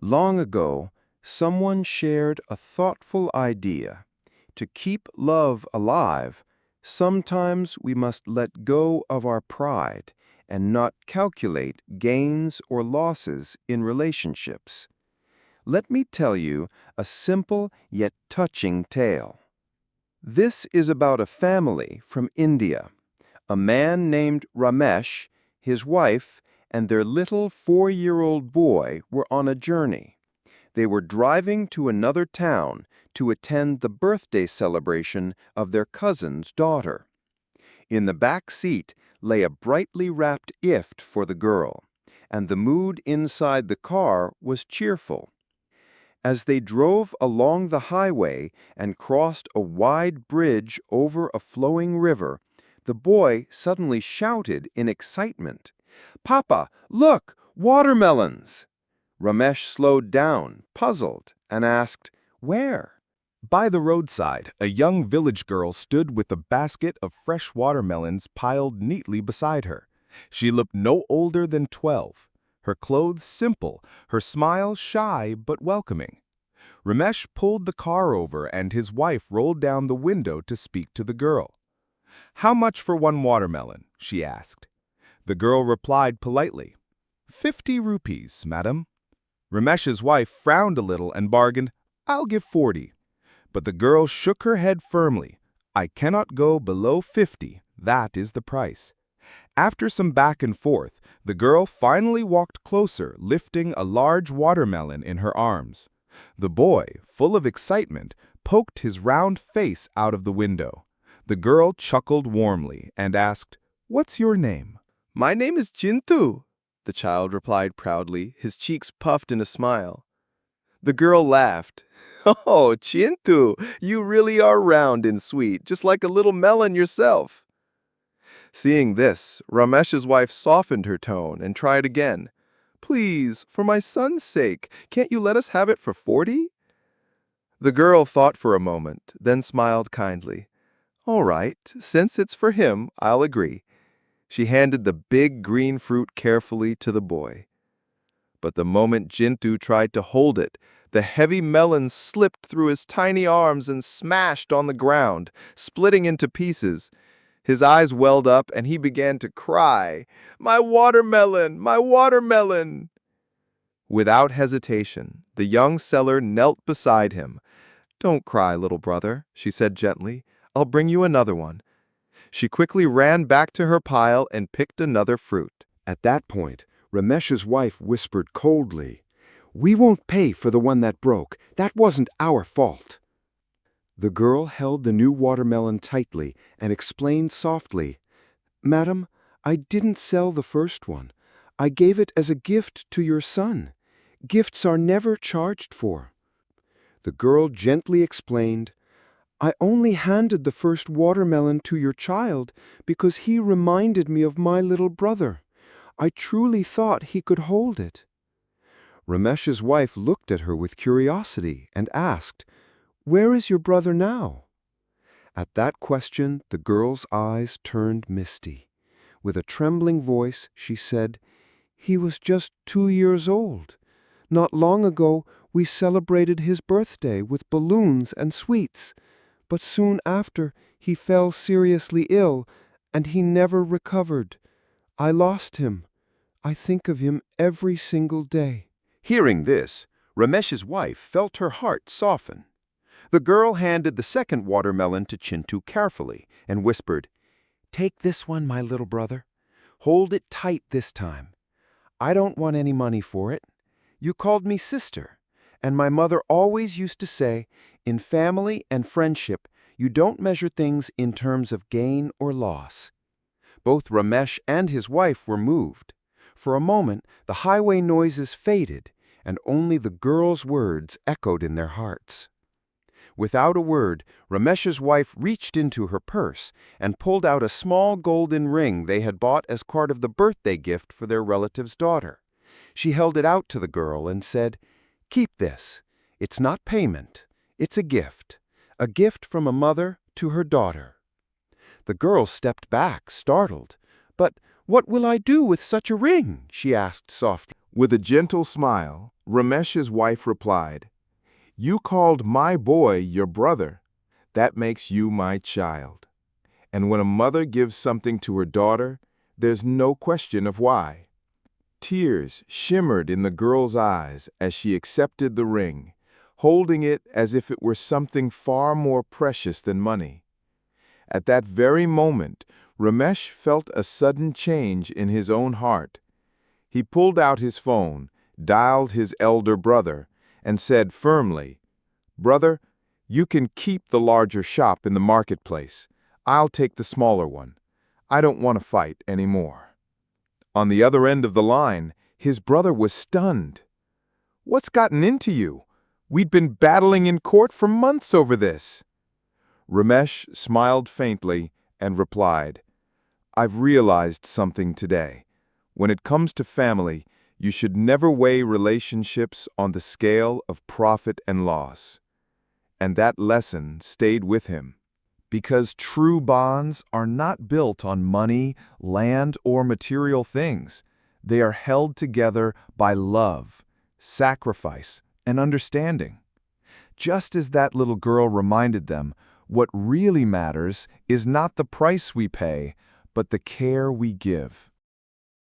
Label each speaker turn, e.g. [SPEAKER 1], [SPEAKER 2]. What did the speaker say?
[SPEAKER 1] Long ago, someone shared a thoughtful idea. To keep love alive, sometimes we must let go of our pride and not calculate gains or losses in relationships. Let me tell you a simple yet touching tale. This is about a family from India. A man named Ramesh, his wife, and their little 4-year-old boy were on a journey. They were driving to another town to attend the birthday celebration of their cousin's daughter. In the back seat lay a brightly wrapped gift for the girl, and the mood inside the car was cheerful. As they drove along the highway and crossed a wide bridge over a flowing river, the boy suddenly shouted in excitement, "Papa, look, watermelons!" Ramesh slowed down, puzzled, and asked, "Where?"
[SPEAKER 2] By the roadside, a young village girl stood with a basket of fresh watermelons piled neatly beside her. She looked no older than 12. Her clothes simple, her smile shy but welcoming. Ramesh pulled the car over and his wife rolled down the window to speak to the girl. "How much for one watermelon?" she asked. The girl replied politely, "50 rupees, madam." Ramesh's wife frowned a little and bargained, "I'll give 40. But the girl shook her head firmly. "I cannot go below 50. That is the price." After some back and forth, the girl finally walked closer, lifting a large watermelon in her arms. The boy, full of excitement, poked his round face out of the window. The girl chuckled warmly and asked, "What's your name?"
[SPEAKER 3] "My name is Chintu," the child replied proudly, his cheeks puffed in a smile. The girl laughed. "Oh, Chintu, you really are round and sweet, just like a little melon yourself." Seeing this, Ramesh's wife softened her tone and tried again. "Please, for my son's sake, can't you let us have it for 40? The girl thought for a moment, then smiled kindly. "All right, since it's for him, I'll agree." She handed the big green fruit carefully to the boy. But the moment Chintu tried to hold it, the heavy melon slipped through his tiny arms and smashed on the ground, splitting into pieces. His eyes welled up and he began to cry, "My watermelon! My watermelon!" Without hesitation, the young seller knelt beside him. "Don't cry, little brother," she said gently. "I'll bring you another one." She quickly ran back to her pile and picked another fruit.
[SPEAKER 1] At that point, Ramesh's wife whispered coldly, "We won't pay for the one that broke. That wasn't our fault." The girl held the new watermelon tightly and explained softly, "Madam, I didn't sell the first one. I gave it as a gift to your son. Gifts are never charged for." The girl gently explained, "I only handed the first watermelon to your child because he reminded me of my little brother. I truly thought he could hold it." Ramesh's wife looked at her with curiosity and asked, "Where is your brother now?" At that question, the girl's eyes turned misty. With a trembling voice, she said, "He was just 2 years old. Not long ago, we celebrated his birthday with balloons and sweets. But soon after, he fell seriously ill, and he never recovered. I lost him. I think of him every single day." Hearing this, Ramesh's wife felt her heart soften. The girl handed the second watermelon to Chintu carefully and whispered, "Take this one, my little brother. Hold it tight this time. I don't want any money for it. You called me sister, and my mother always used to say, in family and friendship, you don't measure things in terms of gain or loss." Both Ramesh and his wife were moved. For a moment, the highway noises faded, and only the girl's words echoed in their hearts. Without a word, Ramesh's wife reached into her purse and pulled out a small golden ring they had bought as part of the birthday gift for their relative's daughter. She held it out to the girl and said, "Keep this. It's not payment. It's a gift from a mother to her daughter." The girl stepped back, startled. "But what will I do with such a ring?" she asked softly.
[SPEAKER 2] With a gentle smile, Ramesh's wife replied, "You called my boy your brother. That makes you my child. And when a mother gives something to her daughter, there's no question of why." Tears shimmered in the girl's eyes as she accepted the ring, holding it as if it were something far more precious than money. At that very moment, Ramesh felt a sudden change in his own heart. He pulled out his phone, dialed his elder brother, and said firmly, "Brother, you can keep the larger shop in the marketplace. I'll take the smaller one. I don't want to fight anymore." On the other end of the line, his brother was stunned. "What's gotten into you? We'd been battling in court for months over this." Ramesh smiled faintly and replied, "I've realized something today. When it comes to family, you should never weigh relationships on the scale of profit and loss." And that lesson stayed with him. Because true bonds are not built on money, land, or material things. They are held together by love, sacrifice, and understanding. Just as that little girl reminded them, what really matters is not the price we pay, but the care we give.